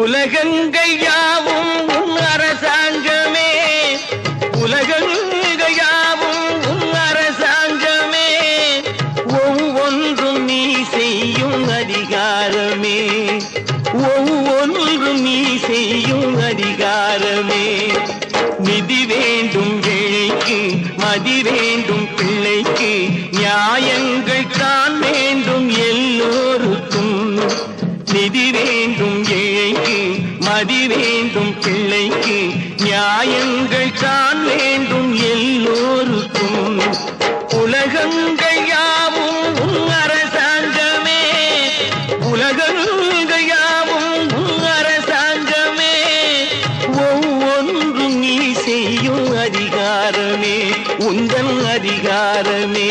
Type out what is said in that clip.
உலகங்கள் யாவும் உன் அரசாங்கமே, உலகங்கள் யாவும் உன் அரசாங்கமே, ஒவ்வொன்றும் நீ செய்யும் அதிகாரமே, ஒவ்வொன்றும் நீ செய்யும் அதிகாரமே. நிதி வேண்டும் ஏழைக்கு, மதி வேண்டும் பிள்ளைக்கு, நியாயங்கள் தான் வேண்டும் எல்லோருக்கும். நிதி வேண்டும் ஏழைக்கு, மதி வேண்டும் பிள்ளைக்கு, நியாயங்கள் தான் வேண்டும் எல்லோருக்கும். உலகங்கள் யாவும் உன் அரசாங்கமே, உலகங்கள் யாவும் உன் அரசாங்கமே, ஒவ்வொன்றும் நீ செய்யும் அதிகாரமே, உந்தன் அதிகாரமே.